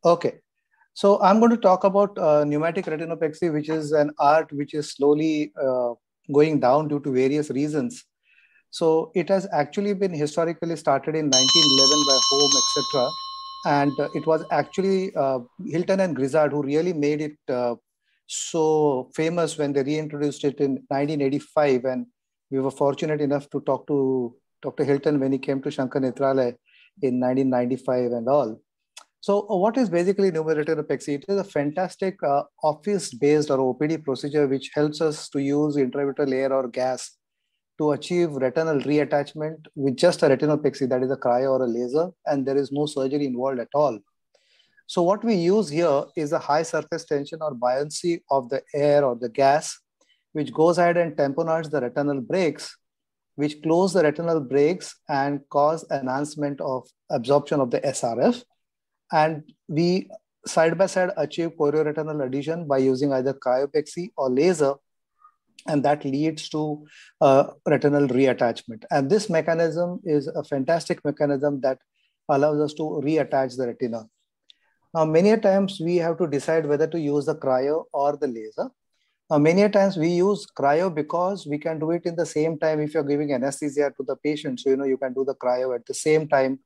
Okay. So I'm going to talk about pneumatic retinopexy, which is an art which is slowly going down due to various reasons. So it has actually been historically started in 1911 by Home, etc. And it was actually Hilton and Grizzard who really made it so famous when they reintroduced it in 1985. And we were fortunate enough to talk to Dr. Hilton when he came to Shankar Nethralaya in 1995 and all. So what is basically pneumoretinopexy? It is a fantastic office-based or OPD procedure which helps us to use intravitreal air or gas to achieve retinal reattachment with just a retinopexy, that is a cryo or a laser, and there is no surgery involved at all. So what we use here is a high surface tension or buoyancy of the air or the gas, which goes ahead and tamponades the retinal brakes, which close the retinal brakes and cause enhancement of absorption of the SRF. And we side by side achieve chorioretinal adhesion by using either cryopexy or laser, and that leads to retinal reattachment. And this mechanism is a fantastic mechanism that allows us to reattach the retina. Now, many times we have to decide whether to use the cryo or the laser. Many times we use cryo because we can do it in the same time if you're giving anesthesia to the patient. So, you can do the cryo at the same time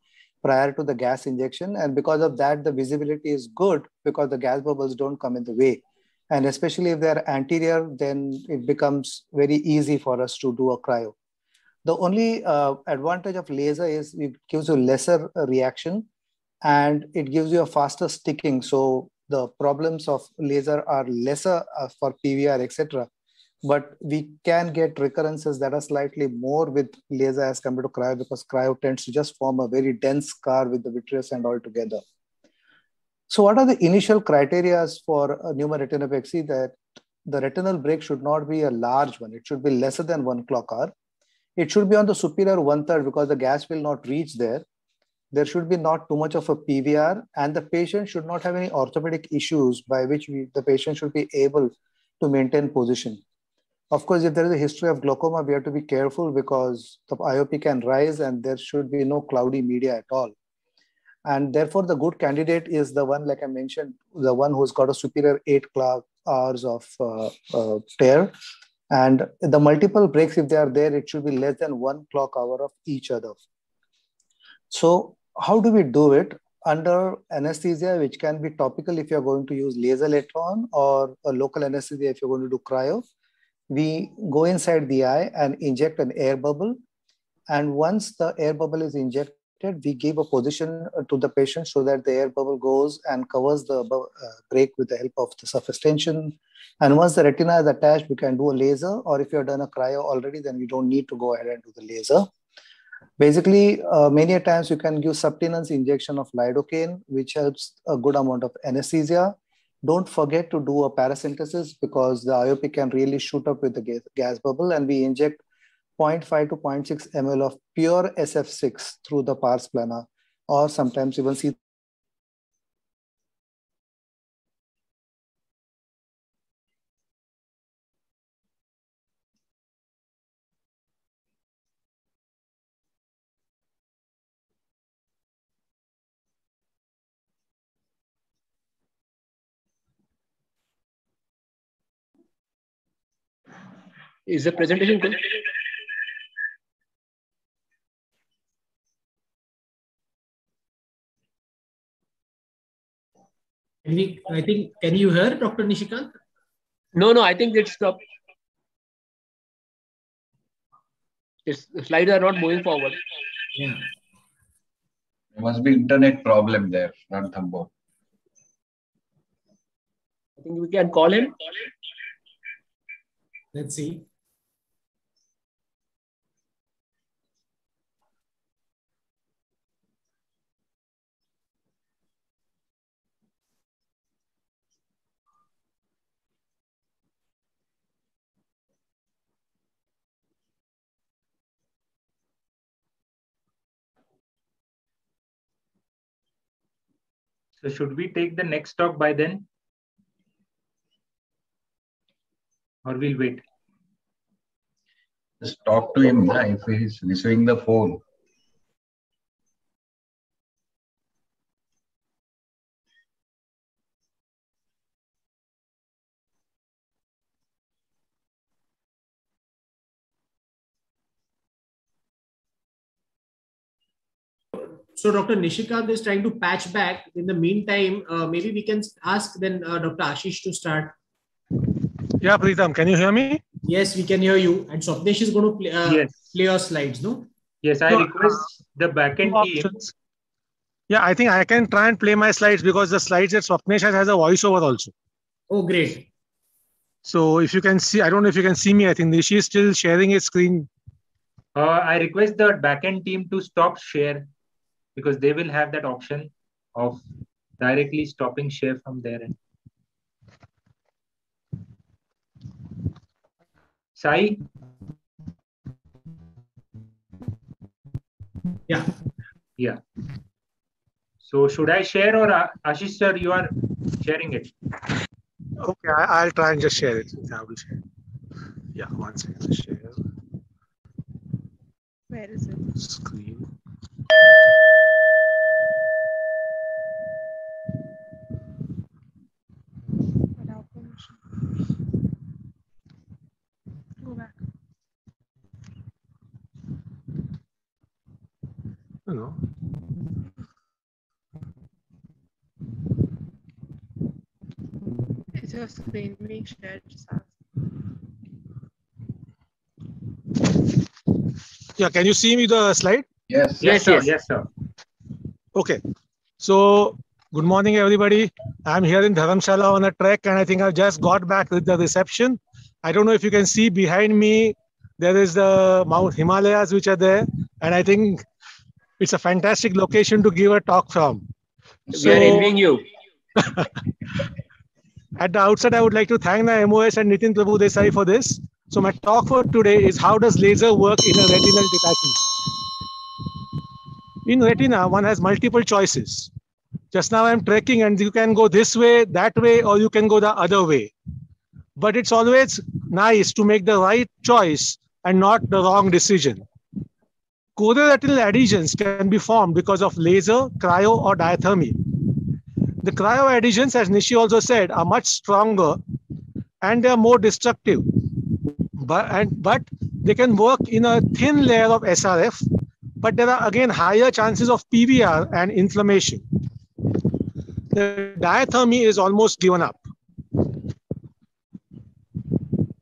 prior to the gas injection. And because of that, the visibility is good because the gas bubbles don't come in the way. And especially if they're anterior, then it becomes very easy for us to do a cryo. The only advantage of laser is it gives you lesser reaction and it gives you a faster sticking. So the problems of laser are lesser for PVR, etc. But we can get recurrences that are slightly more with laser as compared to cryo, because cryo tends to just form a very dense scar with the vitreous and all together. So what are the initial criteria for pneumoretinopexy? That the retinal break should not be a large one. It should be lesser than 1 clock hour. It should be on the superior 1/3 because the gas will not reach there. There should be not too much of a PVR, and the patient should not have any orthopedic issues by which the patient should be able to maintain position. Of course, if there is a history of glaucoma, we have to be careful because the IOP can rise and there should be no cloudy media at all. And therefore, the good candidate is the one, like I mentioned, the one who's got a superior 8 clock hours of tear. And the multiple breaks, if they are there, it should be less than 1 clock hour of each other. So how do we do it? Under anesthesia, which can be topical if you're going to use laser later on, or a local anesthesia if you're going to do cryo. We go inside the eye and inject an air bubble. And once the air bubble is injected, we give a position to the patient so that the air bubble goes and covers the break with the help of the surface tension. And once the retina is attached, we can do a laser, or if you have done a cryo already, then we don't need to go ahead and do the laser. Basically, many times you can give subtenance injection of lidocaine, which helps a good amount of anesthesia. Don't forget to do a paracentesis because the IOP can really shoot up with the gas bubble, and we inject 0.5 to 0.6 ml of pure SF6 through the pars plana, or sometimes even see. Is the presentation good? I think, can you hear Dr. Nishikant? No, I think it's the slides are not moving forward. Yeah. There must be internet problem there, not Thambo. I think we can call him. Let's see. So should we take the next talk by then? Or we'll wait? Just talk to him if he's receiving the phone. So Dr. Nishikant is trying to patch back. In the meantime, maybe we can ask then Dr. Ashish to start. Yeah, Preetham, can you hear me? Yes, we can hear you. And Swapnesh is going to play, Yes. play your slides, no? Yes, I No, request the backend team. Options. Yeah, I think I can try and play my slides because the slides that Swapnesh has a voiceover also. Oh, great. So if you can see, I don't know if you can see me. I think Nishi is still sharing his screen. I request the backend team to stop share because they will have that option of directly stopping share from their end. Sai? Yeah. Yeah. So should I share or Ashish sir, you are sharing it? Okay, I'll try and just share it. I will share. Yeah, one second. Let's share Where is it? screen. Without permission. Go back. No. Is your screen being shared? Just ask. Yeah, can you see me the slide? Yes. Yes, sir. Yes, sir. Okay. So, good morning, everybody. I'm here in Dharamshala on a trek, and I think I've just got back with the reception. I don't know if you can see behind me, there is the Mount Himalayas, which are there. And I think it's a fantastic location to give a talk from. We are envying you. At the outset, I would like to thank the MOS and Nitin Prabhu Desai for this. So my talk for today is how does laser work in a retinal detachment? In retina, one has multiple choices. Just now I'm trekking and you can go this way, that way, or you can go the other way. But it's always nice to make the right choice and not the wrong decision. Chororetinal adhesions can be formed because of laser, cryo, or diathermy. The cryo adhesions, as Nishi also said, are much stronger and they are more destructive. But they can work in a thin layer of SRF, but there are again higher chances of PVR and inflammation. The diathermy is almost given up.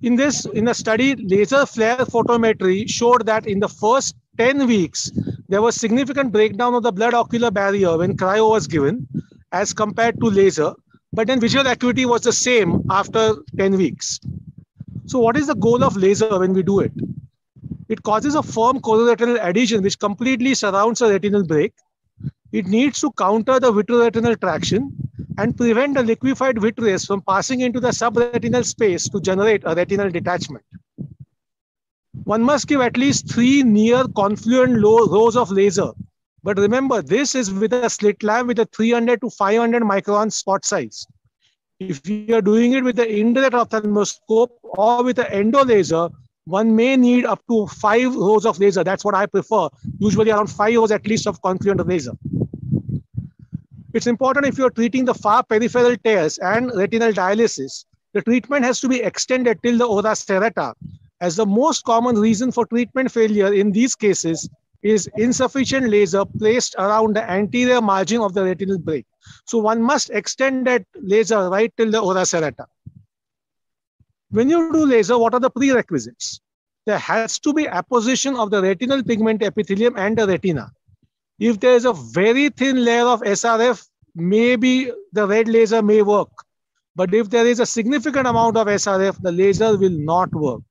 In a study, laser flare photometry showed that in the first 10 weeks, there was significant breakdown of the blood ocular barrier when cryo was given as compared to laser, but then visual acuity was the same after 10 weeks. So what is the goal of laser when we do it? It causes a firm chororetinal adhesion which completely surrounds a retinal break. It needs to counter the vitreoretinal traction and prevent the liquefied vitreous from passing into the subretinal space to generate a retinal detachment. One must give at least 3 near confluent rows of laser. But remember, this is with a slit lamp with a 300 to 500 micron spot size. If you are doing it with the indirect ophthalmoscope or with an endo laser, one may need up to 5 rows of laser. That's what I prefer. Usually around 5 rows at least of confluent laser. It's important if you're treating the far peripheral tears and retinal dialysis, the treatment has to be extended till the ora serrata, as the most common reason for treatment failure in these cases is insufficient laser placed around the anterior margin of the retinal break. So one must extend that laser right till the ora serrata. When you do laser, what are the prerequisites? There has to be apposition of the retinal pigment epithelium and the retina. If there is a very thin layer of SRF, maybe the red laser may work. But if there is a significant amount of SRF, the laser will not work.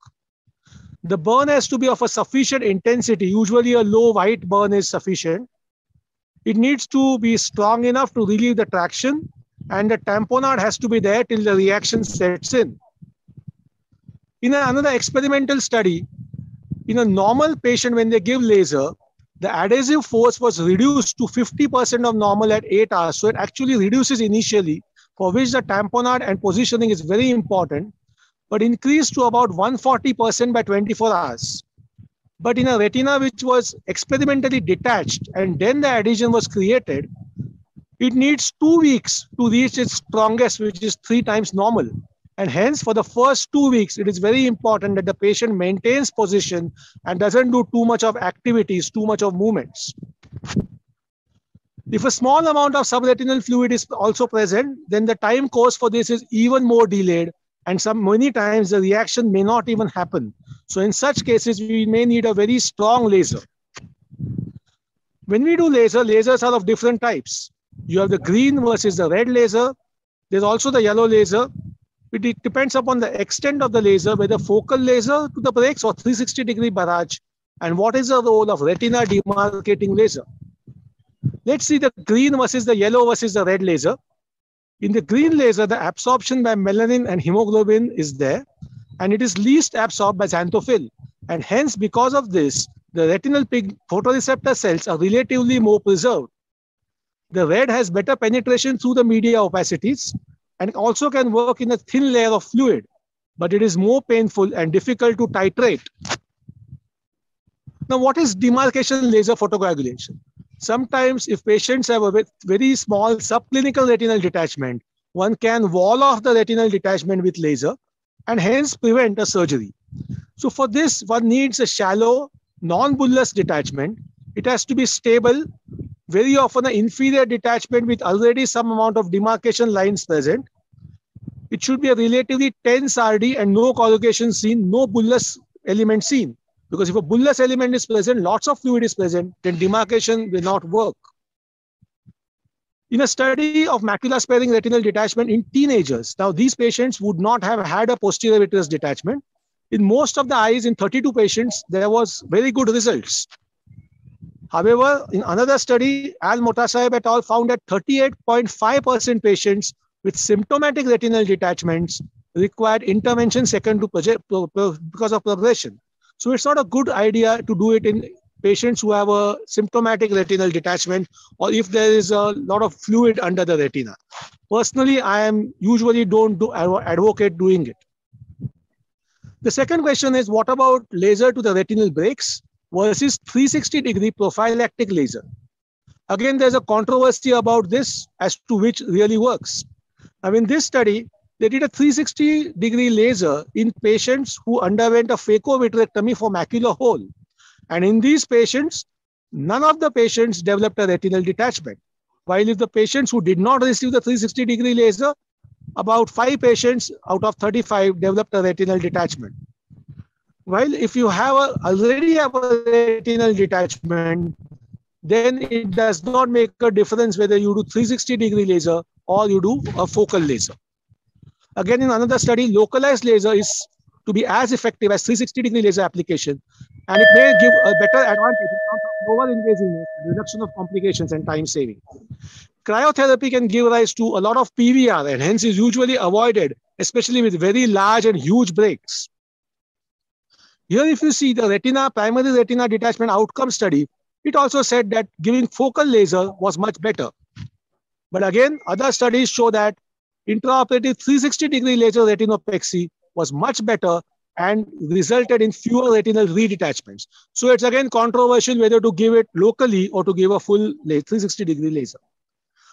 The burn has to be of a sufficient intensity. Usually a low white burn is sufficient. It needs to be strong enough to relieve the traction, and the tamponade has to be there till the reaction sets in. In another experimental study, in a normal patient, when they give laser, the adhesive force was reduced to 50% of normal at 8 hours. So it actually reduces initially, for which the tamponade and positioning is very important, but increased to about 140% by 24 hours. But in a retina which was experimentally detached and then the adhesion was created, it needs 2 weeks to reach its strongest, which is 3 times normal. And hence, for the first 2 weeks, it is very important that the patient maintains position and doesn't do too much of activities, too much of movements. If a small amount of subretinal fluid is also present, then the time course for this is even more delayed, and many times the reaction may not even happen. So in such cases, we may need a very strong laser. When we do laser, lasers are of different types. You have the green versus the red laser. There's also the yellow laser. It depends upon the extent of the laser, whether focal laser to the breaks or 360-degree barrage, and what is the role of retina demarcating laser. Let's see the green versus the yellow versus the red laser. In the green laser, the absorption by melanin and hemoglobin is there, and it is least absorbed by xanthophyll. And hence, because of this, the retinal photoreceptor cells are relatively more preserved. The red has better penetration through the media opacities and also can work in a thin layer of fluid, but it is more painful and difficult to titrate. Now, what is demarcation laser photocoagulation? Sometimes if patients have a very small subclinical retinal detachment, one can wall off the retinal detachment with laser and hence prevent a surgery. So for this, one needs a shallow, non-bullous detachment. It has to be stable, very often an inferior detachment with already some amount of demarcation lines present. It should be a relatively tense RD and no collocation seen, no bullous element seen. Because if a bullous element is present, lots of fluid is present, then demarcation will not work. In a study of macula sparing retinal detachment in teenagers, now these patients would not have had a posterior vitreous detachment. In most of the eyes, in 32 patients, there was very good results. However, in another study, Al Motassaeb et al. Found that 38.5% patients with symptomatic retinal detachments required intervention second to because of progression. So it's not a good idea to do it in patients who have a symptomatic retinal detachment or if there is a lot of fluid under the retina. Personally, I usually don't advocate doing it. The second question is, what about laser to the retinal breaks versus 360-degree prophylactic laser? Again, there's a controversy about this as to which really works. Now, in this study, they did a 360-degree laser in patients who underwent a phaco-vitrectomy for macular hole. And in these patients, none of the patients developed a retinal detachment. While if the patients who did not receive the 360-degree laser, about 5 patients out of 35 developed a retinal detachment. While if you already have a retinal detachment, then it does not make a difference whether you do 360-degree laser or you do a focal laser. Again, in another study, localized laser is to be as effective as 360-degree laser application, and it may give a better advantage in terms of lower invasiveness, reduction of complications, and time saving. Cryotherapy can give rise to a lot of PVR and hence is usually avoided, especially with very large and huge breaks. Here, if you see the primary retina detachment outcome study, it also said that giving focal laser was much better. But again, other studies show that intraoperative 360-degree laser retinopexy was much better and resulted in fewer retinal redetachments. So it's again controversial whether to give it locally or to give a full 360-degree laser.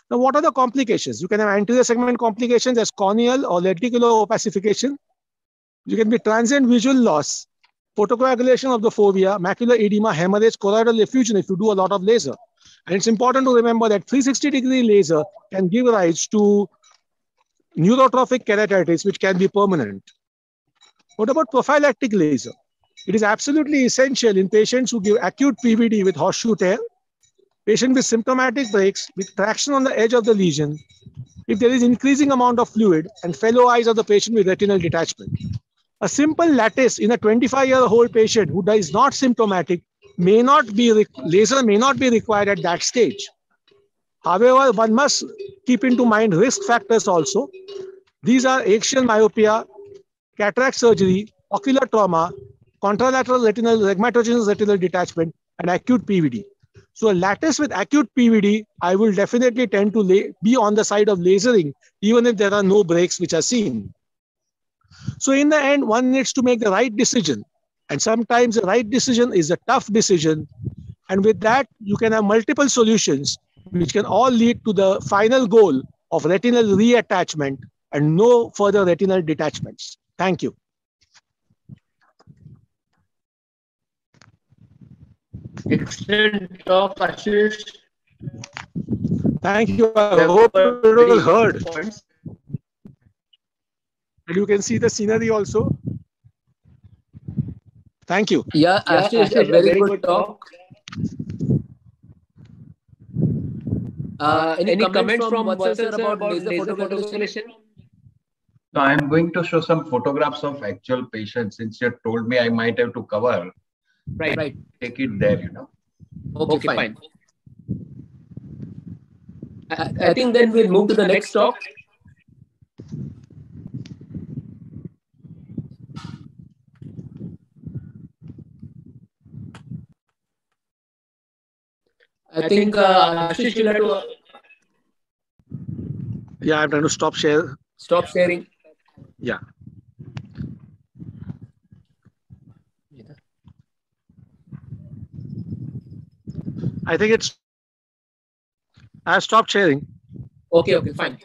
Now, what are the complications? You can have anterior segment complications as corneal or lenticular opacification. You can be transient visual loss, photocoagulation of the fovea, macular edema, hemorrhage, choroidal effusion if you do a lot of laser. And it's important to remember that 360-degree laser can give rise to neurotrophic keratitis, which can be permanent. What about prophylactic laser? It is absolutely essential in patients who give acute PVD with horseshoe tear, patient with symptomatic breaks with traction on the edge of the lesion, if there is increasing amount of fluid, and fellow eyes of the patient with retinal detachment. A simple lattice in a 25-year-old patient who is not symptomatic laser may not be required at that stage. However, one must keep into mind risk factors also. These are axial myopia, cataract surgery, ocular trauma, contralateral retinal rhegmatogenous retinal detachment, and acute PVD. So a lattice with acute PVD, I will definitely tend to be on the side of lasering, even if there are no breaks which are seen. So in the end, one needs to make the right decision. And sometimes the right decision is a tough decision. And with that, you can have multiple solutions, which can all lead to the final goal of retinal reattachment and no further retinal detachments. Thank you. Excellent talk, Ashish. Thank you. I hope it was heard. And you can see the scenery also. Thank you. Yeah, Ashish, a very good talk. Any comments from Vatsal sir about laser photocoagulation? So I'm going to show some photographs of actual patients. Since you told me I might have to cover, Right. take it there, you know. Okay, fine. I think then we'll move to the next talk. I think Ashish will have to Yeah, I'm trying to stop share. stop sharing. Yeah. I think it's. I stopped sharing. Okay, fine.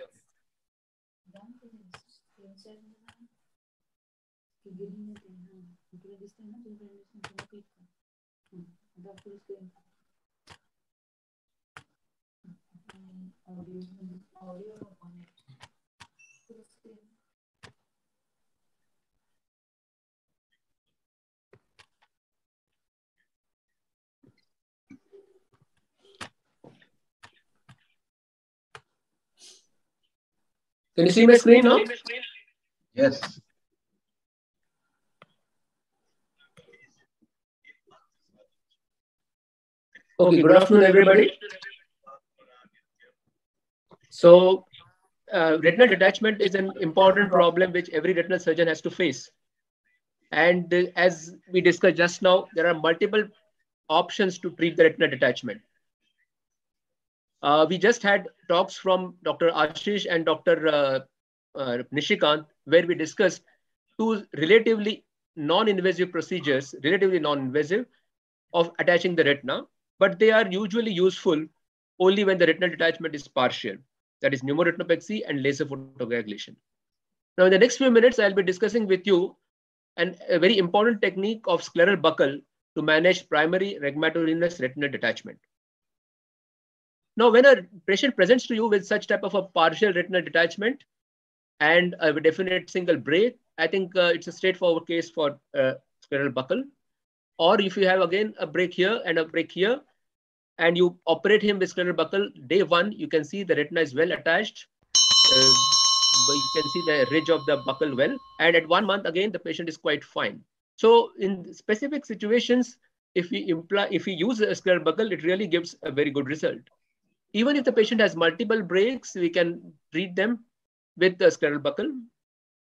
Can you see my screen now? Yes. Okay, good afternoon, everybody. So, retinal detachment is an important problem which every retinal surgeon has to face. And as we discussed just now, there are multiple options to treat the retinal detachment. We just had talks from Dr. Ashish and Dr. Nishikant, where we discussed two relatively non-invasive procedures, of attaching the retina, but they are usually useful only when the retinal detachment is partial, that is pneumoretinopexy and laser photocoagulation. Now, in the next few minutes, I'll be discussing with you a very important technique of scleral buckle to manage primary rhegmatorenous retinal detachment. Now, when a patient presents to you with such type of a partial retinal detachment and a definite single break, I think it's a straightforward case for scleral buckle. Or if you have again a break here and a break here, and you operate him with scleral buckle, day one, you can see the retina is well attached. You can see the ridge of the buckle well. And at 1 month, again, the patient is quite fine. So in specific situations, if we use a scleral buckle, it really gives a very good result. Even if the patient has multiple breaks, we can treat them with the scleral buckle.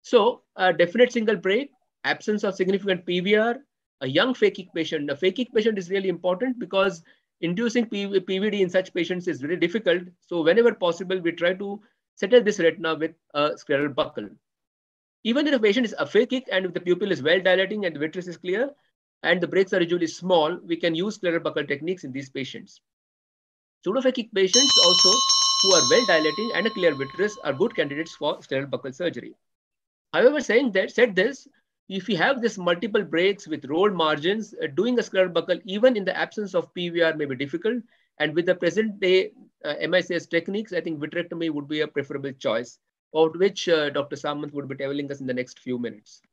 So a definite single break, absence of significant PVR, a young phakic patient. A phakic patient is really important because inducing PVD in such patients is very difficult. So whenever possible, we try to settle this retina with a scleral buckle. Even if the patient is aphakic and if the pupil is well dilating and the vitreous is clear and the breaks are usually small, we can use scleral buckle techniques in these patients. Pseudophakic patients also who are well dilating and a clear vitreous are good candidates for scleral buckle surgery. However, said this, if you have this multiple breaks with rolled margins, doing a scleral buckle even in the absence of PVR may be difficult. And with the present day MICS techniques, I think vitrectomy would be a preferable choice, about which Dr. Samant would be telling us in the next few minutes.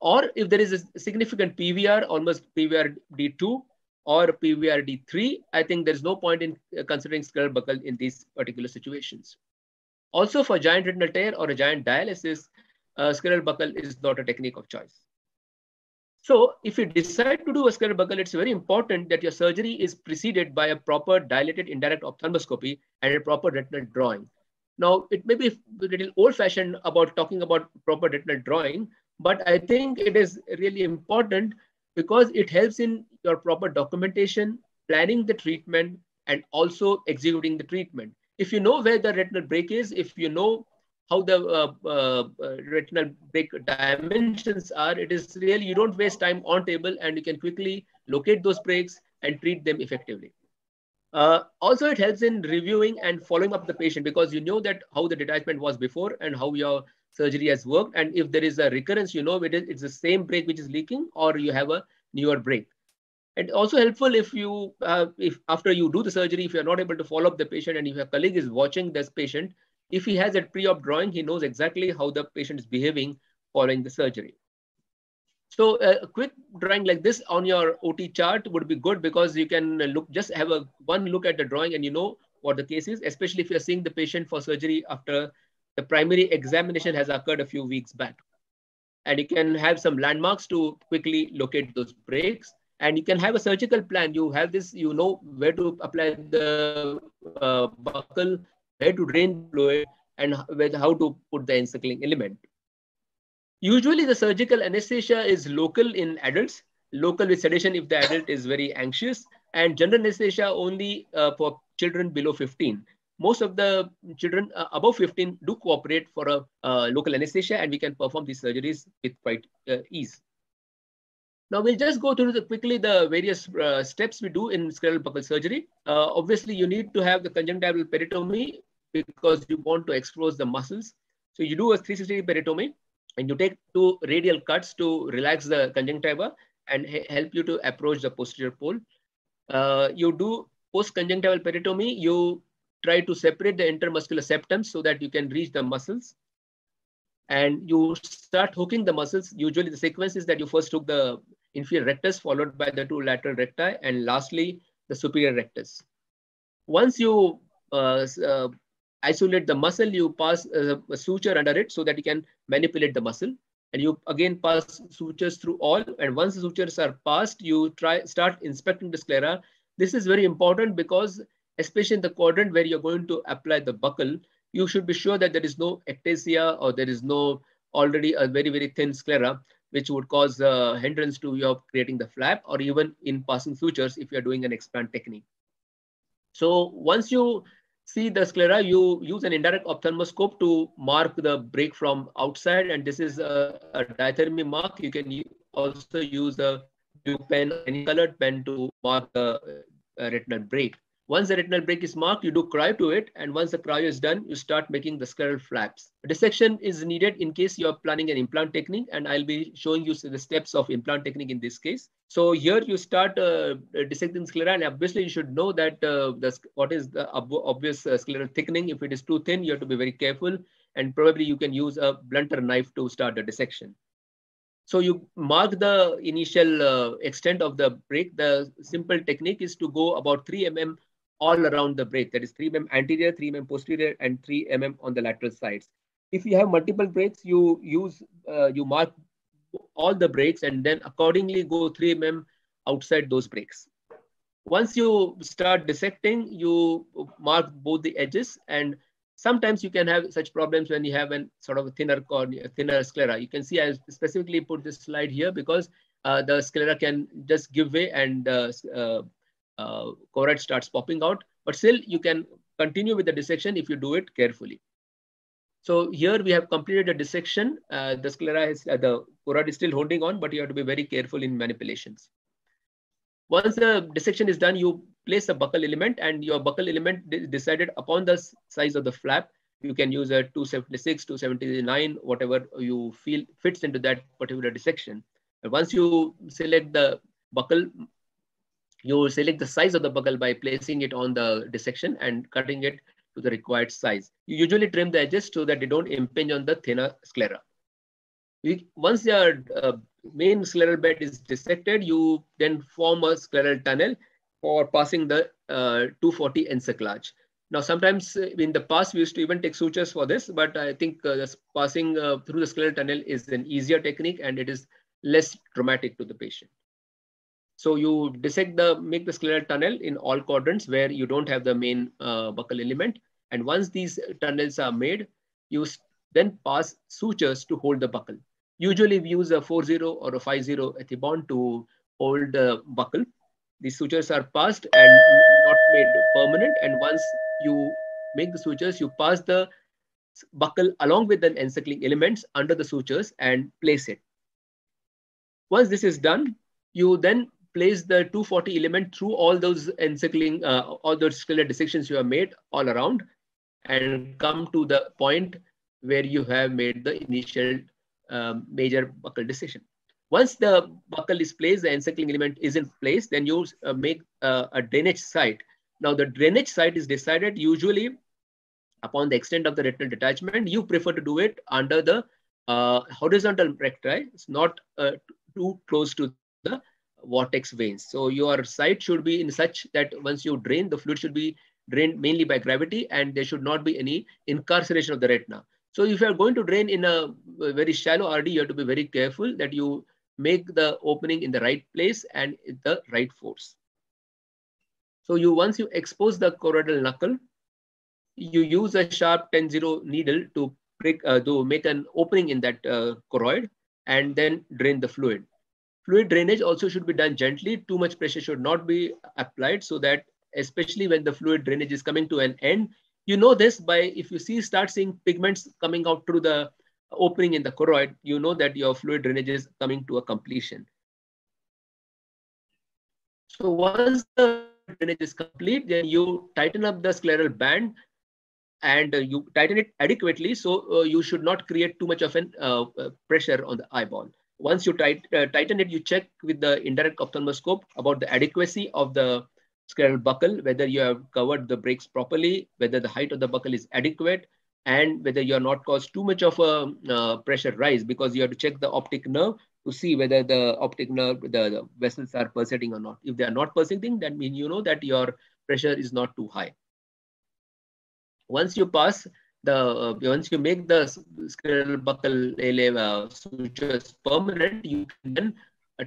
Or if there is a significant PVR, almost PVR D2 or PVR D3, I think there's no point in considering scleral buckle in these particular situations. Also, for giant retinal tear or a giant dialysis, scleral buckle is not a technique of choice. So if you decide to do a scleral buckle, it's very important that your surgery is preceded by a proper dilated indirect ophthalmoscopy and a proper retinal drawing. Now, it may be a little old-fashioned about talking about proper retinal drawing, but I think it is really important because it helps in your proper documentation, planning the treatment, and also executing the treatment. If you know where the retinal break is, if you know how the retinal break dimensions are, it is really, you don't waste time on table and you can quickly locate those breaks and treat them effectively. Also, it helps in reviewing and following up the patient because you know that how the detachment was before and how your surgery has worked. And if there is a recurrence, you know it's the same break which is leaking or you have a newer break. And also helpful if you, if after you do the surgery, if you're not able to follow up the patient and if your colleague is watching this patient, if he has a pre-op drawing, he knows exactly how the patient is behaving following the surgery. So a quick drawing like this on your OT chart would be good because you can look, just have one look at the drawing and you know what the case is, especially if you're seeing the patient for surgery after the primary examination has occurred a few weeks back. And you can have some landmarks to quickly locate those breaks. And you can have a surgical plan. You have this, you know where to apply the buckle, where to drain fluid, and how to put the encircling element. Usually the surgical anesthesia is local in adults, local with sedation if the adult is very anxious, and general anesthesia only for children below 15. Most of the children above 15 do cooperate for a local anesthesia, and we can perform these surgeries with quite ease. Now we'll just go through quickly the various steps we do in scleral buccal surgery. Obviously, you need to have the conjunctival peritomy because you want to expose the muscles. So you do a 360 peritomy, and you take 2 radial cuts to relax the conjunctiva and help you to approach the posterior pole. You do post-conjunctival peritomy. You try to separate the intermuscular septum so that you can reach the muscles. And you start hooking the muscles. Usually the sequence is that you first hook the inferior rectus, followed by the 2 lateral recti, and lastly, the superior rectus. Once you isolate the muscle, you pass a suture under it so that you can manipulate the muscle. And you again pass sutures through all. And once the sutures are passed, you start inspecting the sclera. This is very important because especially in the quadrant where you're going to apply the buckle, you should be sure that there is no ectasia or there is no already a very, very thin sclera, which would cause hindrance to your creating the flap, or even in passing sutures if you're doing an explant technique. So once you see the sclera, you use an indirect ophthalmoscope to mark the break from outside. And this is a diathermy mark. You can also use a blue pen, any colored pen to mark the retinal break. Once the retinal break is marked, you do cryo to it. And once the cryo is done, you start making the scleral flaps. A dissection is needed in case you're planning an implant technique. And I'll be showing you the steps of implant technique in this case. So here you start dissecting sclera. And obviously you should know that what is the obvious scleral thickening. If it is too thin, you have to be very careful. And probably you can use a blunter knife to start the dissection. So you mark the initial extent of the break. The simple technique is to go about 3 mm all around the break. That is 3 mm anterior, 3 mm posterior, and 3 mm on the lateral sides. If you have multiple breaks, you mark all the breaks and then accordingly go 3 mm outside those breaks. Once you start dissecting, you mark both the edges, and sometimes you can have such problems when you have a sort of a thinner sclera. You can see I specifically put this slide here because the sclera can just give way and choroid starts popping out, but still you can continue with the dissection if you do it carefully. So here we have completed the dissection. The sclera is, the choroid is still holding on, but you have to be very careful in manipulations. Once the dissection is done, you place a buccal element, and your buccal element is decided upon the size of the flap. You can use a 276, 279, whatever you feel fits into that particular dissection. And once you select the buccal, you select the size of the buccal by placing it on the dissection and cutting it to the required size. You usually trim the edges so that they don't impinge on the thinner sclera. Once your main scleral bed is dissected, you then form a scleral tunnel for passing the 240 encerclage. Now, sometimes in the past, we used to even take sutures for this, but I think passing through the scleral tunnel is an easier technique and it is less traumatic to the patient. So you dissect make the scleral tunnel in all quadrants where you don't have the main buccal element. And once these tunnels are made, you then pass sutures to hold the buccal. Usually we use a 4-0 or a 5-0 ethibond to hold the buccal. These sutures are passed and not made permanent. And once you make the sutures, you pass the buccal along with the encircling elements under the sutures and place it. Once this is done, you then place the 240 element through all those encircling, all those scleral dissections you have made all around and come to the point where you have made the initial major buccal dissection. Once the buckle is placed, the encircling element is in place, then you make a drainage site. Now the drainage site is decided usually upon the extent of the retinal detachment. You prefer to do it under the horizontal recti. It's not too close to the vortex veins. So your site should be in such that once you drain, the fluid should be drained mainly by gravity, and there should not be any incarceration of the retina. So if you are going to drain in a very shallow RD, you have to be very careful that you make the opening in the right place and the right force. So once you expose the choroidal knuckle, you use a sharp 10-0 needle to make an opening in that choroid and then drain the fluid. Fluid drainage also should be done gently. Too much pressure should not be applied, so that especially when the fluid drainage is coming to an end, you know this by if you start seeing pigments coming out through the opening in the choroid, you know that your fluid drainage is coming to a completion. So once the drainage is complete, then you tighten up the scleral band and you tighten it adequately. So you should not create too much of an pressure on the eyeball. Once you tighten it, you check with the indirect ophthalmoscope about the adequacy of the scleral buckle, whether you have covered the breaks properly, whether the height of the buckle is adequate, and whether you are not caused too much of a pressure rise, because you have to check the optic nerve to see whether the optic nerve, the vessels are pulsating or not. If they are not pulsating, that means you know that your pressure is not too high. Once you pass once you make the scleral buckle sutures permanent, you can then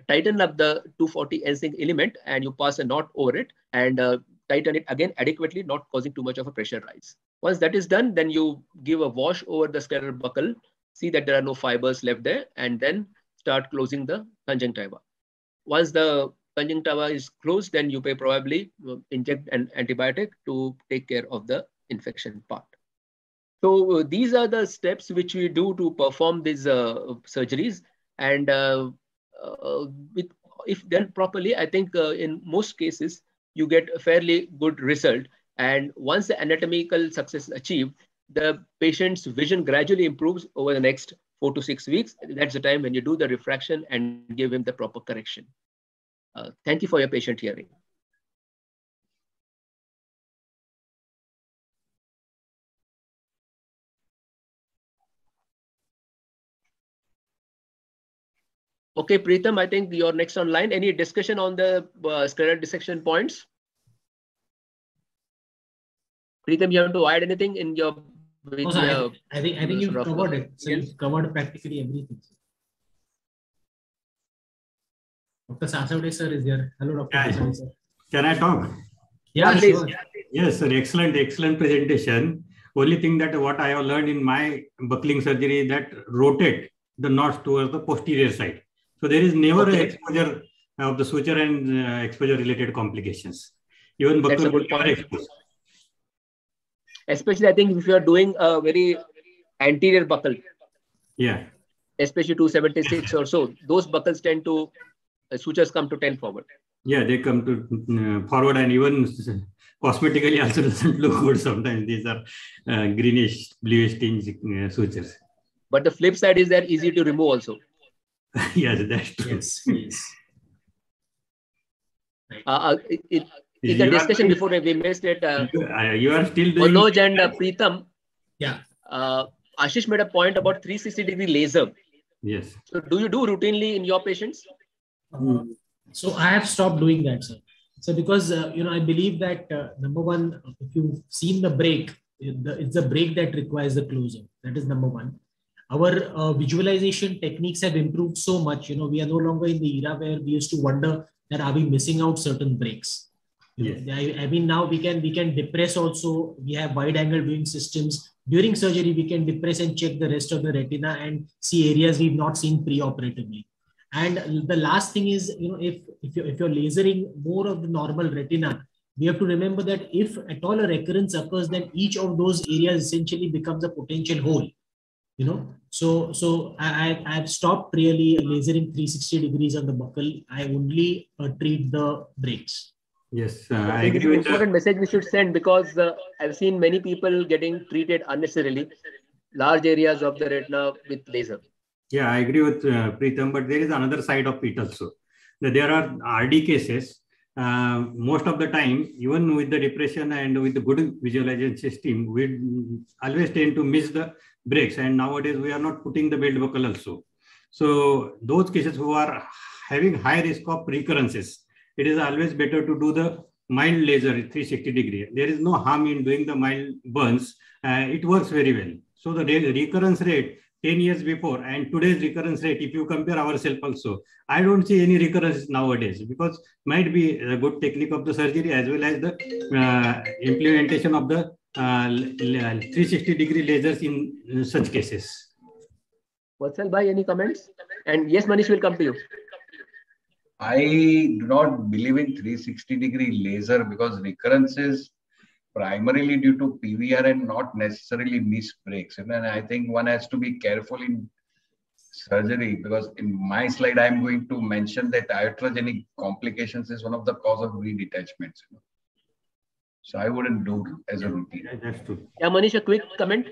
tighten up the 240 encircling element and you pass a knot over it and tighten it again adequately, not causing too much of a pressure rise. Once that is done, then you give a wash over the scleral buckle, see that there are no fibers left there, and then start closing the conjunctiva. Once the conjunctiva is closed, then you may probably inject an antibiotic to take care of the infection part. So these are the steps which we do to perform these surgeries, and if done properly, I think in most cases you get a fairly good result. And once the anatomical success is achieved, the patient's vision gradually improves over the next 4 to 6 weeks. That's the time when you do the refraction and give him the proper correction. Thank you for your patient hearing. Okay, Preetham, I think you're next online. Any discussion on the scleral dissection points? Preetham, you have to add anything in your? I think you've covered it. So you've covered practically everything. Dr. Sasavade sir is here. Hello, Dr. Sasavade sir. Can I talk? Yeah, sure. Yes, sir. Excellent presentation. Only thing that what I have learned in my buckling surgery is that rotate the knots towards the posterior side. So there is never an exposure of the suture and exposure related complications. Even buckle will never expose. Especially, I think if you are doing a very anterior buckle, yeah, especially 276 or so, those buckles tend to sutures come to 10 forward. Yeah, they come to forward, and even cosmetically also doesn't look good. Sometimes these are greenish, bluish tinge sutures. But the flip side is that easy to remove also. Yes, that's true. Yes. In the discussion before we missed it. You are still doing. Manoj and Preetham. Yeah. Ashish made a point about 360-degree laser. Yes. So do you do routinely in your patients? So I have stopped doing that, sir. So because I believe that number one, if you've seen the break, it's the break that requires the closure. That is number one. Our visualization techniques have improved so much. We are no longer in the era where we used to wonder that are we missing out certain breaks. I mean, now we can depress also. We have wide angle viewing systems. During surgery, we can depress and check the rest of the retina and see areas we've not seen pre-operatively. And the last thing is, if you're lasering more of the normal retina, we have to remember that if at all a recurrence occurs, then each of those areas essentially becomes a potential hole. So I've stopped really lasering 360 degrees on the buckle. I only treat the breaks. Yes, I agree with that. Important message we should send, because I've seen many people getting treated unnecessarily large areas of the retina with laser. Yeah, I agree with Preetham, but there is another side of it also. There are RD cases. Most of the time, even with the depression and with the good visualization system, we always tend to miss the breaks. And nowadays, we are not putting the belt buckle also. So those cases who are having high risk of recurrences, it is always better to do the mild laser 360 degree. There is no harm in doing the mild burns. It works very well. So the recurrence rate 10 years before and today's recurrence rate, if you compare ourselves also, I don't see any recurrence nowadays, because might be a good technique of the surgery as well as the implementation of the 360 degree lasers in such cases. Vatsal bhai, any comments? And yes, Manish will come to you. I do not believe in 360 degree laser because recurrence is primarily due to PVR and not necessarily missed breaks. And I think one has to be careful in surgery, because in my slide, I'm going to mention that iatrogenic complications is one of the cause of redetachments. So I wouldn't do it as a routine. That's true. Yeah, Manish, a quick comment.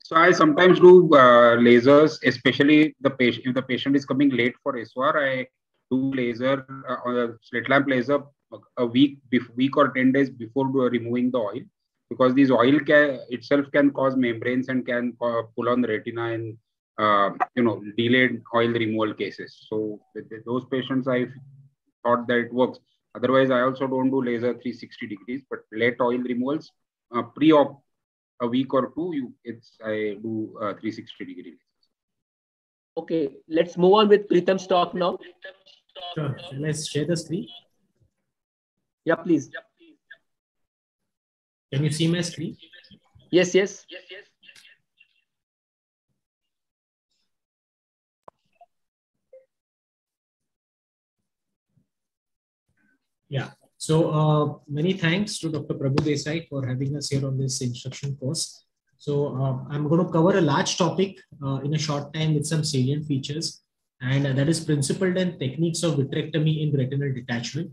So I sometimes do lasers, especially the patient. If the patient is coming late for SOR, I do laser on a slit lamp laser a week or 10 days before removing the oil, because this oil itself can cause membranes and can pull on the retina in delayed oil removal cases. So with those patients, I thought that it works. Otherwise, I also don't do laser 360 degrees, but late oil removals pre-op. A week or two, I do 360 degrees. Okay, let's move on with Preetham's talk now. Sure. Let's share the screen. Yeah, please. Can you see my screen? Yes, yes. Yeah. So many thanks to Dr. Prabhu Desai for having us here on this instruction course. So I'm going to cover a large topic in a short time with some salient features, and that is principled and techniques of vitrectomy in retinal detachment.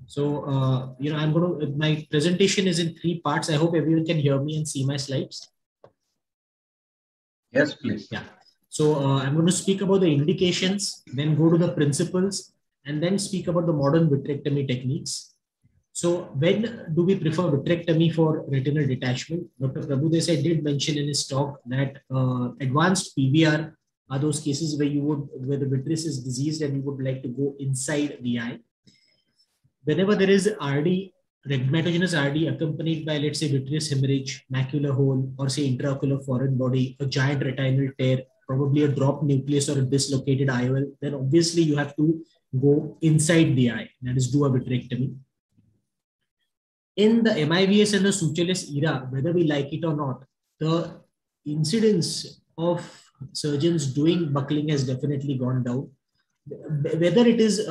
So, I'm going to, my presentation is in 3 parts. I hope everyone can hear me and see my slides. Yes, please. Yeah. So I'm going to speak about the indications, then go to the principles, and then speak about the modern vitrectomy techniques. So when do we prefer vitrectomy for retinal detachment? Dr. Prabhu Desai did mention in his talk that advanced PVR are those cases where where the vitreous is diseased and you would like to go inside the eye. Whenever there is RD, rhegmatogenous RD accompanied by, let's say, vitreous hemorrhage, macular hole, or say intraocular foreign body, a giant retinal tear, probably a dropped nucleus or a dislocated IOL, then obviously you have to go inside the eye, that is, do a vitrectomy. In the MIVS and the sutureless era, whether we like it or not, the incidence of surgeons doing buckling has definitely gone down. Whether it is,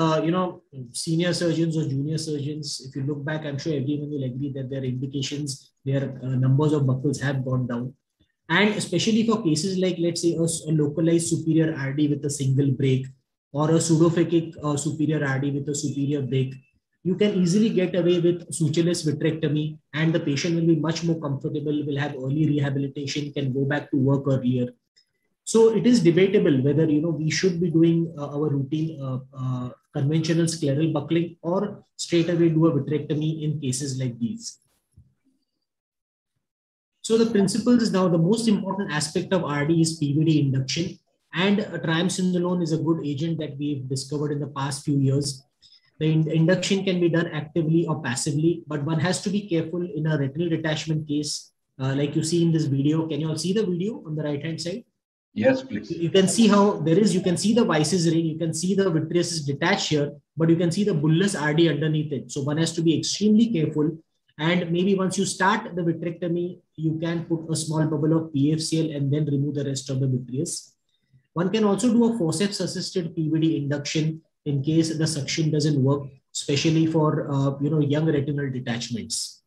senior surgeons or junior surgeons, if you look back, I'm sure everyone will agree that their indications, their numbers of buckles have gone down. And especially for cases like, let's say, a localized superior RD with a single break, or a pseudophakic superior RD with a superior break, you can easily get away with sutureless vitrectomy, and the patient will be much more comfortable, will have early rehabilitation, can go back to work earlier. So it is debatable whether we should be doing our routine conventional scleral buckling or straight away do a vitrectomy in cases like these. So the principles is now the most important aspect of RD is PVD induction, and triamcinolone is a good agent that we've discovered in the past few years. The induction can be done actively or passively, but one has to be careful in a retinal detachment case, like you see in this video. Can you all see the video on the right-hand side? Yes, please. You can see how you can see the Weiss's ring, you can see the vitreous is detached here, but you can see the bullous RD underneath it. So one has to be extremely careful. And maybe once you start the vitrectomy, you can put a small bubble of PFCL and then remove the rest of the vitreous. One can also do a forceps-assisted PVD induction in case the suction doesn't work, especially for young retinal detachments.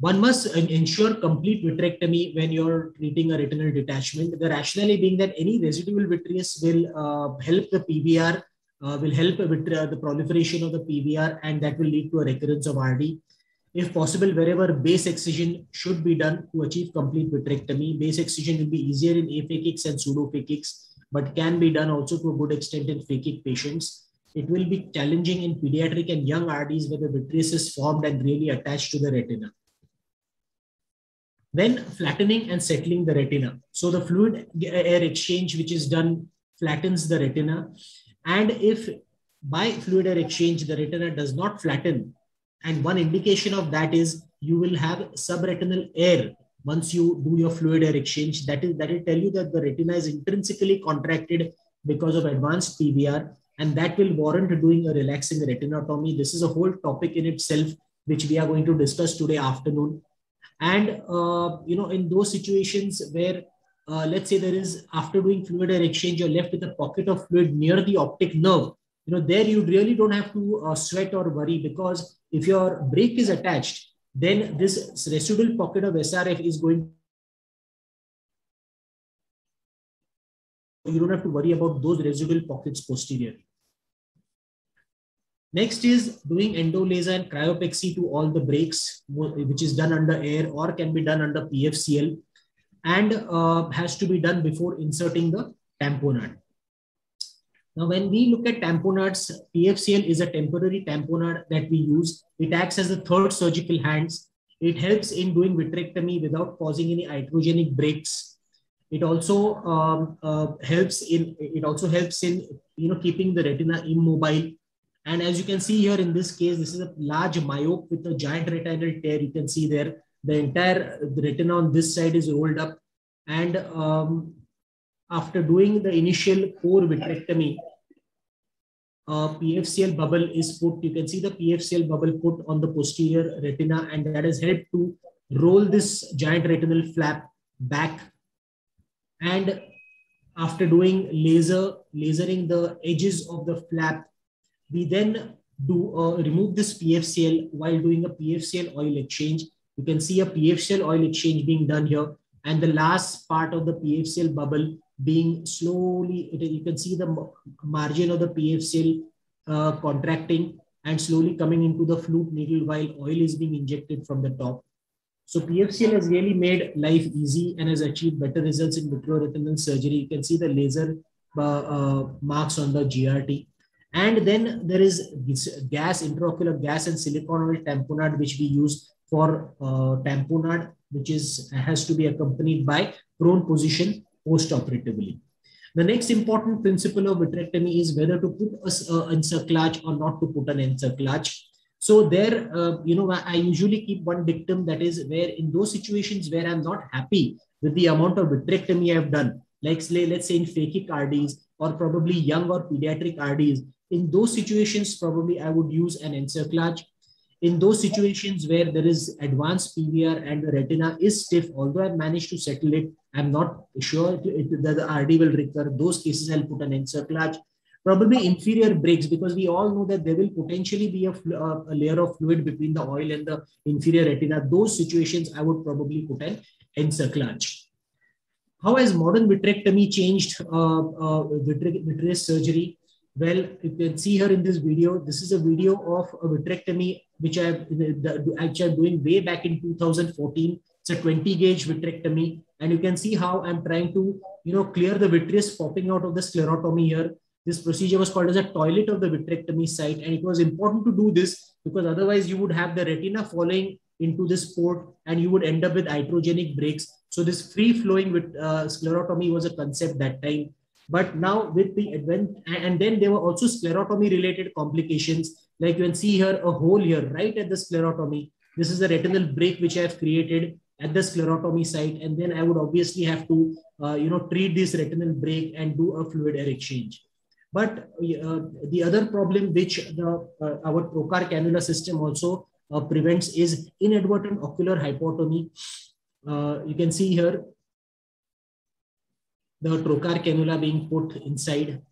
One must ensure complete vitrectomy when you're treating a retinal detachment. The rationale being that any residual vitreous will help the PVR, will help the proliferation of the PVR, and that will lead to a recurrence of RD. If possible, wherever base excision should be done to achieve complete vitrectomy. Base excision will be easier in aphakics and pseudophakics, but can be done also to a good extent in phakic patients. It will be challenging in pediatric and young RDs where the vitreous is formed and really attached to the retina. Then flattening and settling the retina. So the fluid air exchange which is done flattens the retina. And if by fluid air exchange, the retina does not flatten, and one indication of that is you will have subretinal air once you do your fluid air exchange. That will tell you that the retina is intrinsically contracted because of advanced PVR, and that will warrant doing a relaxing retinotomy. This is a whole topic in itself, which we are going to discuss today afternoon. And, in those situations where, let's say there is, after doing fluid air exchange, you're left with a pocket of fluid near the optic nerve, there you really don't have to sweat or worry, because if your brake is attached, then this residual pocket of SRF is going. You don't have to worry about those residual pockets posteriorly. Next is doing endolaser and cryopexy to all the brakes, which is done under air or can be done under PFCL, and has to be done before inserting the tamponade. Now, when we look at tamponades, PFCL is a temporary tamponade that we use. It acts as the third surgical hands. It helps in doing vitrectomy without causing any iatrogenic breaks. It also helps in keeping the retina immobile. And as you can see here in this case, this is a large myope with a giant retinal tear. You can see there the entire retina on this side is rolled up. And after doing the initial core vitrectomy, PFCL bubble is put. You can see the PFCL bubble put on the posterior retina, and that has helped to roll this giant retinal flap back. And after doing lasering the edges of the flap, we then remove this PFCL while doing a PFCL oil exchange. You can see a PFCL oil exchange being done here, and the last part of the PFCL bubble being slowly, you can see the margin of the PFCL contracting and slowly coming into the flute needle while oil is being injected from the top. So PFCL has really made life easy and has achieved better results in vitreoretinal surgery. You can see the laser marks on the GRT. And then there is this intraocular gas and silicone oil tamponade, which we use for tamponade, which has to be accompanied by prone position post-operatively. The next important principle of vitrectomy is whether to put an encerclage or not to put an encerclage. So there, I usually keep one dictum, that is where in those situations where I'm not happy with the amount of vitrectomy I've done, like let's say in phakic RDs or probably young or pediatric RDs, in those situations, probably I would use an encerclage. In those situations where there is advanced PVR and the retina is stiff, although I've managed to settle it, I'm not sure that the RD will recur. Those cases, I'll put an encerclage. Probably inferior breaks, because we all know that there will potentially be a layer of fluid between the oil and the inferior retina. Those situations, I would probably put an encerclage. How has modern vitrectomy changed vitreous surgery? Well, you can see here in this video, this is a video of a vitrectomy which I'm doing way back in 2014. It's a 20 gauge vitrectomy, and you can see how I'm trying to clear the vitreous popping out of the sclerotomy here. This procedure was called as a toilet of the vitrectomy site, and it was important to do this because otherwise you would have the retina falling into this port and you would end up with iatrogenic breaks. So this free flowing with sclerotomy was a concept that time. But now with the advent, and then there were also sclerotomy related complications. Like you can see here, a hole here, right at the sclerotomy. This is the retinal break which I have created at the sclerotomy site. And then I would obviously have to, treat this retinal break and do a fluid air exchange. But the other problem which our trocar cannula system also prevents is inadvertent ocular hypotomy. You can see here the trocar cannula being put inside,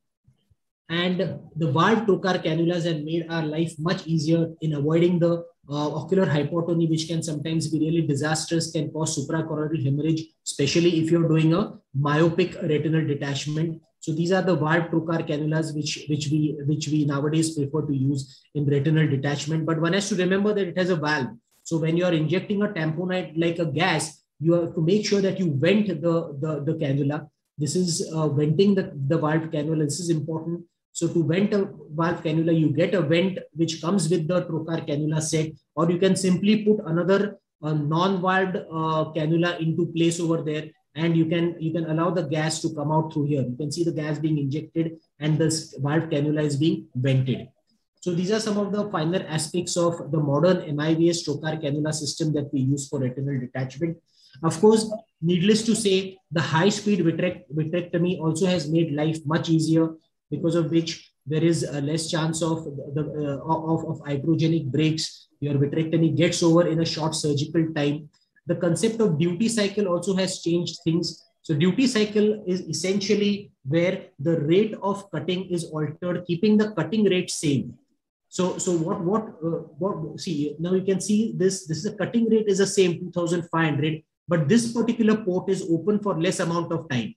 and the valve trocar cannulas have made our life much easier in avoiding the ocular hypotomy, which can sometimes be really disastrous, can cause suprachoroidal hemorrhage, especially if you're doing a myopic retinal detachment. So these are the valve trocar cannulas which we nowadays prefer to use in retinal detachment. But one has to remember that it has a valve. So when you are injecting a tamponade like a gas, you have to make sure that you vent the cannula. This is venting the valve cannula. This is important. So to vent a valve cannula, you get a vent which comes with the trocar cannula set, or you can simply put another non-valved cannula into place over there, and you can allow the gas to come out through here. You can see the gas being injected and this valve cannula is being vented. So these are some of the finer aspects of the modern MIVS trocar cannula system that we use for retinal detachment. Of course, needless to say, the high-speed vitrectomy also has made life much easier, because of which there is a less chance of iatrogenic breaks. Your vitrectomy gets over in a short surgical time. The concept of duty cycle also has changed things. So duty cycle is essentially where the rate of cutting is altered, keeping the cutting rate same. So what see, now you can see this is a cutting rate is the same 2,500, but this particular port is open for less amount of time.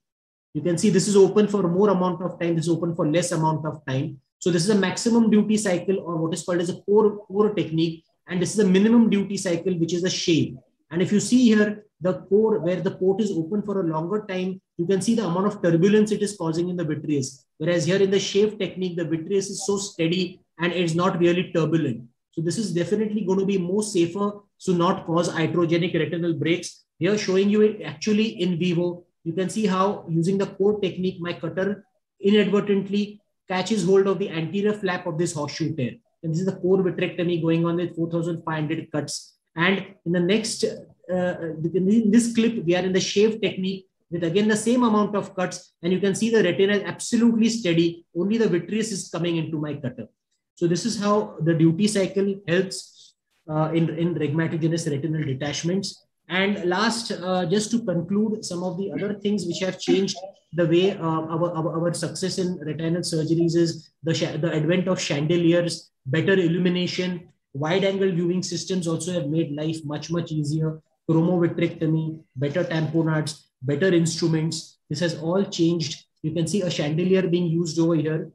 You can see this is open for more amount of time, this is open for less amount of time. So this is a maximum duty cycle, or what is called as a core technique, and this is a minimum duty cycle, which is a shave. And if you see here, the core where the port is open for a longer time, you can see the amount of turbulence it is causing in the vitreous. Whereas here in the shave technique, the vitreous is so steady and it's not really turbulent. So this is definitely going to be more safer to not cause iatrogenic retinal breaks. Here showing you it actually in vivo. You can see how using the core technique, my cutter inadvertently catches hold of the anterior flap of this horseshoe tear. And this is the core vitrectomy going on with 4,500 cuts. And in the next, in this clip, we are in the shave technique with again the same amount of cuts. And you can see the retina is absolutely steady. Only the vitreous is coming into my cutter. So this is how the duty cycle helps in rhegmatogenous retinal detachments. And last, just to conclude, some of the other things which have changed the way our success in retinal surgeries is the advent of chandeliers, better illumination, wide-angle viewing systems also have made life much, much easier. Chromovitrectomy, better tamponades, better instruments. This has all changed. You can see a chandelier being used over here.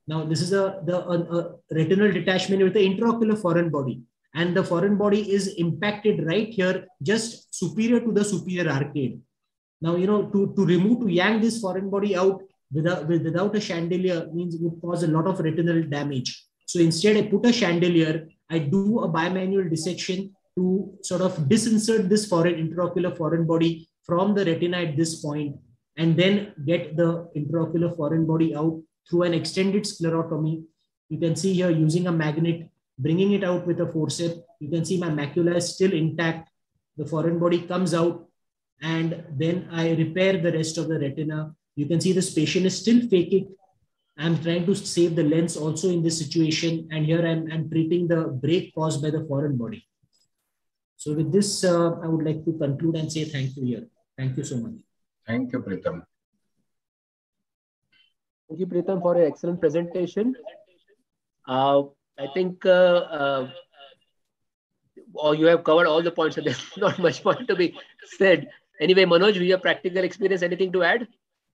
Now, this is a retinal detachment with the intraocular foreign body. And the foreign body is impacted right here, just superior to the superior arcade. Now, you know, to yank this foreign body out without a chandelier means it would cause a lot of retinal damage. So instead, I put a chandelier, I do a bimanual dissection to sort of disinsert this intraocular foreign body from the retina at this point, and then get the intraocular foreign body out through an extended sclerotomy. You can see here using a magnet, bringing it out with a forceps. You can see my macula is still intact. The foreign body comes out, and then I repair the rest of the retina. You can see this patient is still phakic. I'm trying to save the lens also in this situation. And here I'm treating the break caused by the foreign body. So with this, I would like to conclude and say thank you here. Thank you so much. Thank you, Preetham. Thank you, Preetham, for your excellent presentation. I think you have covered all the points, so there's not much more to be said. Anyway, Manoj, with your practical experience, anything to add?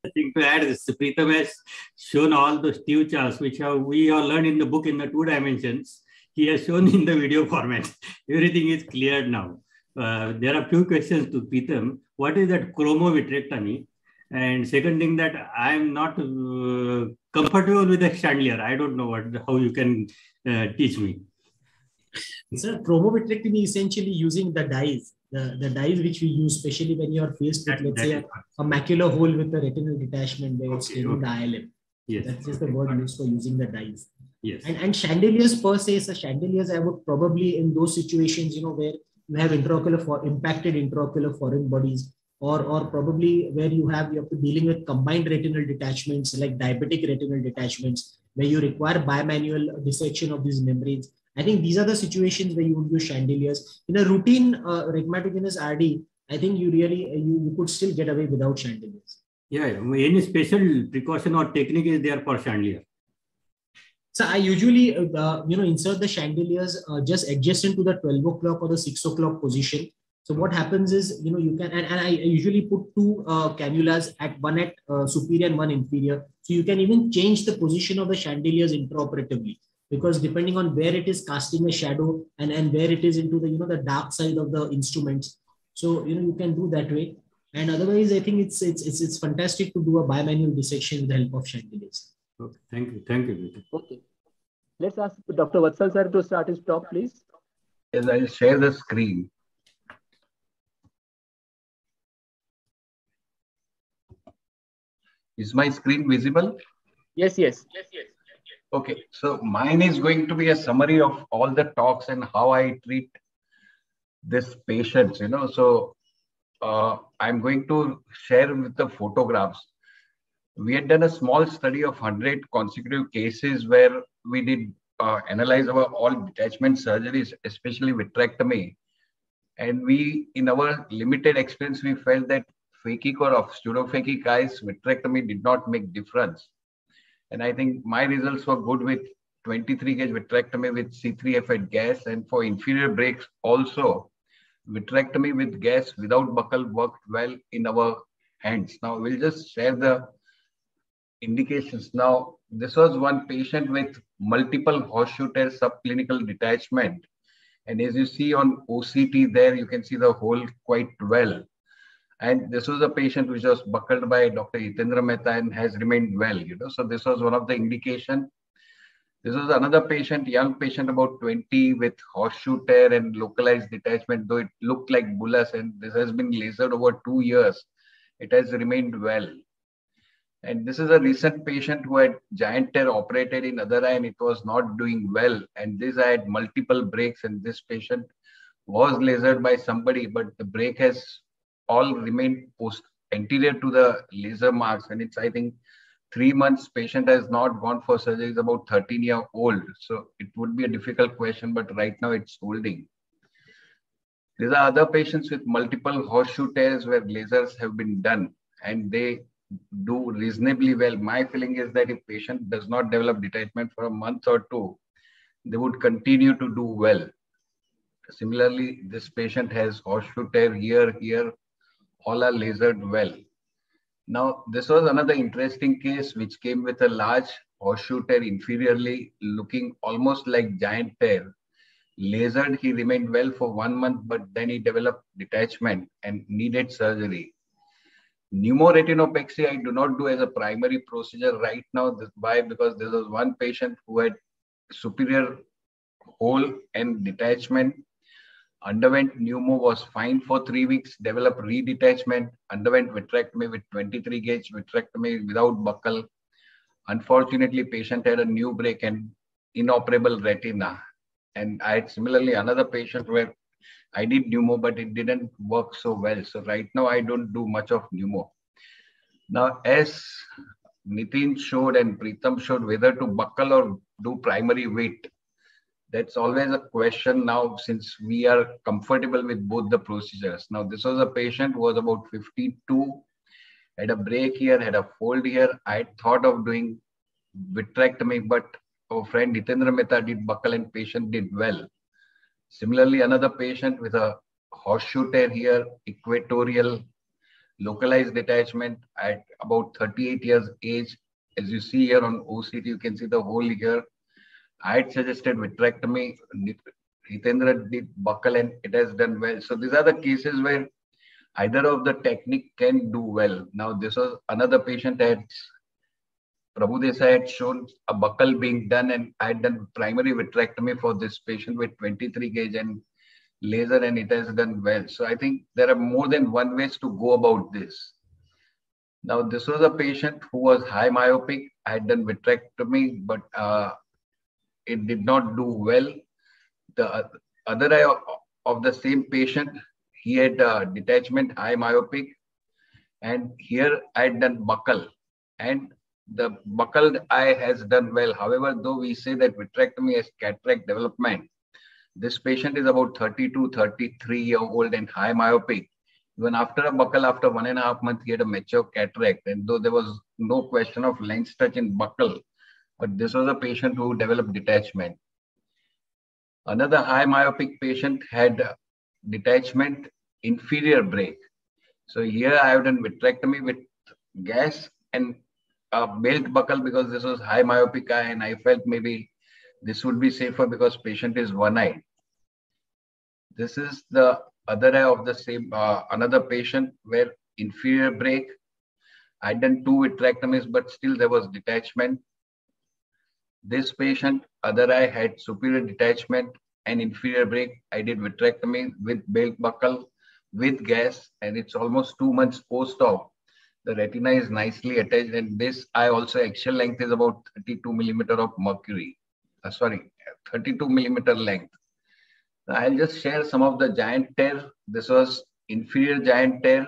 Nothing to add. Preetham has shown all the Steve charts, which we all learned in the book in the 2 dimensions. He has shown in the video format. Everything is cleared now. There are few questions to Preetham. What is that chromovitrectomy? And second thing, that I am not comfortable with the chandelier. I don't know how you can teach me. So chromovitrectomy essentially using the dyes, the dyes which we use, especially when you are faced with, let's say, a macular hole with a retinal detachment where it's staining the ILM. Yes. That's just the word used for using the dyes. Yes. And chandeliers per se, so chandeliers I would probably in those situations, you know, where you have impacted intraocular foreign bodies, or probably where you have to dealing with combined retinal detachments like diabetic retinal detachments, where you require bimanual dissection of these membranes. I think these are the situations where you would use chandeliers. In a routine rhegmatogenous RD, I think you could still get away without chandeliers. Yeah, any special precaution or technique is there for chandelier? So I usually, insert the chandeliers just adjacent to the 12 o'clock or the 6 o'clock position. So what happens is, you can, and I usually put 2 cannulas, one at superior and one inferior. So you can even change the position of the chandeliers intraoperatively. because depending on where it is casting a shadow and where it is into the, the dark side of the instruments. So, you can do that way. And otherwise, I think it's fantastic to do a bimanual dissection with the help of shunt delays. Okay, thank you. Thank you. Okay. Let's ask Dr. Vatsal sir to start his talk, please. Yes, I'll share the screen. Is my screen visible? Yes. Okay, so mine is going to be a summary of all the talks and how I treat this patients, So I'm going to share with the photographs. We had done a small study of 100 consecutive cases where we did analyze our all detachment surgeries, especially vitrectomy. And we, in our limited experience, we felt that phakic or pseudophakic eyes, vitrectomy did not make difference. And I think my results were good with 23 gauge vitrectomy with C3F8 gas, and for inferior breaks also, vitrectomy with gas without buccal worked well in our hands. Now we'll just share the indications. Now this was one patient with multiple horseshoe tear subclinical detachment. And as you see on OCT there, you can see the hole quite well. And this was a patient which was buckled by Dr. Hitendra Mehta and has remained well, So this was one of the indication. This was another patient, young patient about 20 with horseshoe tear and localized detachment, though it looked like bullous, and this has been lasered over 2 years. It has remained well. And this is a recent patient who had giant tear operated in other eye and it was not doing well. And this eye had multiple breaks, and this patient was lasered by somebody, but the break has all remained anterior to the laser marks. And it's, I think, 3 months. Patient has not gone for surgery, is about 13-year-old. So it would be a difficult question, but right now it's holding. These are other patients with multiple horseshoe tears where lasers have been done and they do reasonably well. My feeling is that if patient does not develop detachment for a month or two, they would continue to do well. Similarly, this patient has horseshoe tear here, all are lasered well. Now, this was another interesting case which came with a large horseshoe tear inferiorly, looking almost like giant tear. Lasered, he remained well for 1 month, but then he developed detachment and needed surgery. Pneumoretinopexy, I do not do as a primary procedure right now. Why? Because there was one patient who had superior hole and detachment, underwent pneumo, was fine for 3 weeks, developed redetachment, underwent vitrectomy with 23 gauge vitrectomy without buccal. Unfortunately, patient had a new break and inoperable retina. And I had similarly another patient where I did pneumo, but it didn't work so well. So right now I don't do much of pneumo. Now, as Nitin showed and Preetham showed, whether to buccal or do primary weight, that's always a question now since we are comfortable with both the procedures. Now, this was a patient who was about 52, had a break here, had a fold here. I thought of doing vitrectomy, but our friend Hitendra Mehta did buccal and patient did well. Similarly, another patient with a horseshoe tear here, equatorial, localized detachment at about 38 years age. As you see here on OCT, you can see the hole here. I had suggested vitrectomy. Hitendra did buccal and it has done well. So these are the cases where either of the technique can do well. Now, this was another patient that Prabhu Desai had shown a buccal being done, and I had done primary vitrectomy for this patient with 23 gauge and laser, and it has done well. So I think there are more than one ways to go about this. Now, this was a patient who was high myopic. I had done vitrectomy, but it did not do well. The other eye of the same patient, he had detachment, high myopic, and here I had done buccal, and the buccal eye has done well. However, though we say that vitrectomy has cataract development, this patient is about 32, 33-year-old and high myopic. Even after a buccal, after 1.5 months, he had a mature cataract. And though there was no question of lens touch in buccal, but this was a patient who developed detachment. Another high myopic patient had detachment inferior break. So here I have done vitrectomy with gas and belt buccal because this was high myopic eye, and I felt maybe This would be safer because patient is one-eyed. This is the other eye of the same, another patient where inferior break. I done 2 vitrectomies, but still there was detachment. This patient, other eye, had superior detachment and inferior break. I did vitrectomy with belt buckle, with gas, and it's almost 2 months post-op. The retina is nicely attached, and this eye also axial length is about 32 millimeter of mercury. 32 millimeter length. Now, I'll just share some of the giant tear. This was inferior giant tear,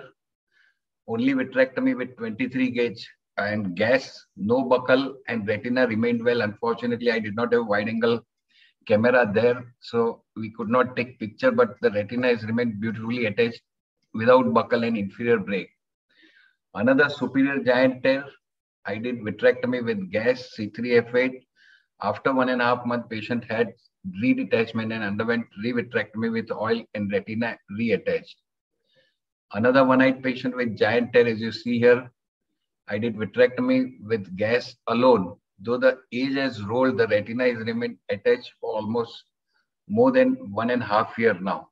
only vitrectomy with 23 gauge and gas, no buckle, and retina remained well. Unfortunately, I did not have wide angle camera there, so we could not take picture, but the retina has remained beautifully attached without buckle and inferior break. Another superior giant tear, I did vitrectomy with gas, C3F8. After 1.5 months, patient had redetachment and underwent revitrectomy with oil and retina reattached. Another one-eyed patient with giant tear, as you see here, I did vitrectomy with gas alone. Though the age has rolled, the retina is remained attached for almost more than 1.5 years now.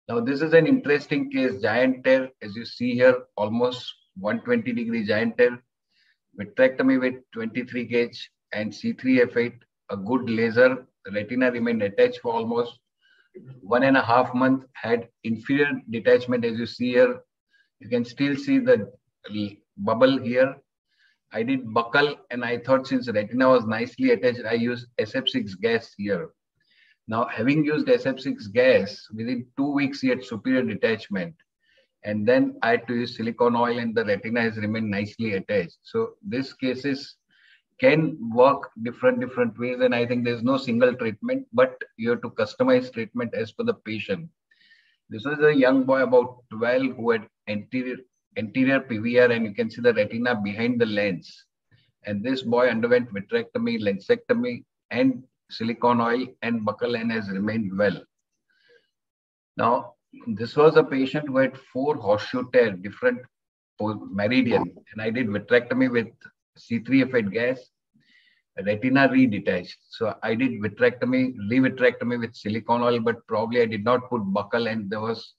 Now, this is an interesting case, giant tear, as you see here, almost 120-degree giant tear, vitrectomy with 23 gauge and C3F8, a good laser. The retina remained attached for almost 1.5 months, had inferior detachment, as you see here. You can still see the bubble here. I did buckle, and I thought since retina was nicely attached, I used SF6 gas here. Now, having used SF6 gas, within 2 weeks, he had superior detachment. And then I had to use silicone oil, and the retina has remained nicely attached. So these cases can work different ways. And I think there's no single treatment, but you have to customize treatment as per the patient. This was a young boy about 12 who had anterior PVR, and you can see the retina behind the lens. And this boy underwent vitrectomy, lensectomy, and silicone oil and buckle, and has remained well. Now, this was a patient who had 4 horseshoe tear, different meridian, and I did vitrectomy with C3F8 gas, retina redetached. So I did vitrectomy, revitrectomy with silicone oil, but probably I did not put buckle, and there was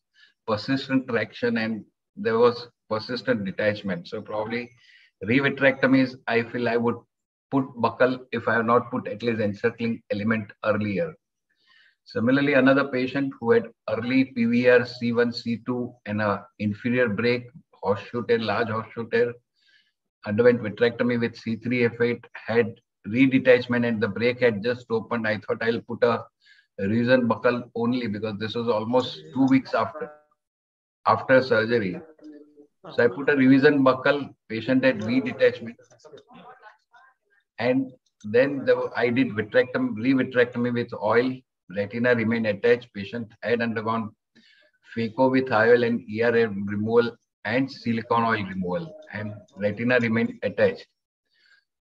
persistent traction and there was persistent detachment. So probably revitrectomies, I feel I would put buckle if I have not put at least encircling element earlier. Similarly, another patient who had early PVR C1, C2 and a inferior break, horseshoe tear, large horseshoe tear, underwent vitrectomy with C3F8, had redetachment, and the break had just opened. I thought I'll put a revision buckle only because this was almost 2 weeks after surgery. So I put a revision buckle, patient had redetachment. And then I did revitrectomy with oil, retina remained attached, patient had undergone phaco with IOL and ERA removal and silicone oil removal, and retina remained attached.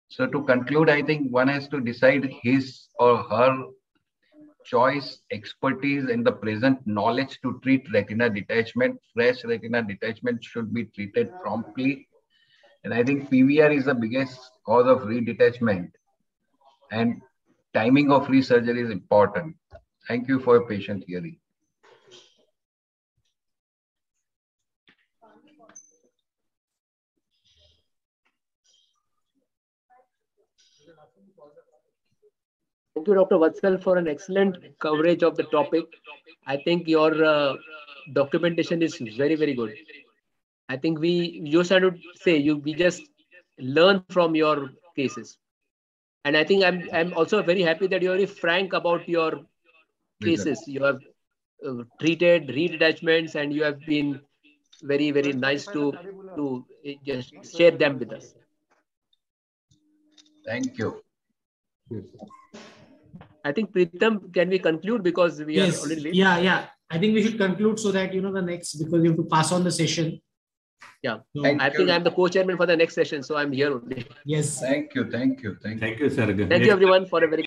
So to conclude, I think one has to decide his or her choice, expertise, and the present knowledge to treat retina detachment. Fresh retina detachment should be treated promptly. And I think PVR is the biggest cause of redetachment, and timing of resurgery is important. Thank you for your patient hearing. Thank you, Dr. Vatsal, for an excellent coverage of the topic. I think your documentation is very, very good. I think we just had to say we just learn from your cases. And I think I'm also very happy that you're very frank about your cases. You have treated redetachments, and you have been very, very nice to just share them with us. Thank you. I think, Pritam, can we conclude because we are already late? Yeah. I think we should conclude so that, the next, because we have to pass on the session. Yeah, so I think I'm the co-chairman for the next session, so I'm here only. Yes. Thank you, sir. Thank you, everyone, for a very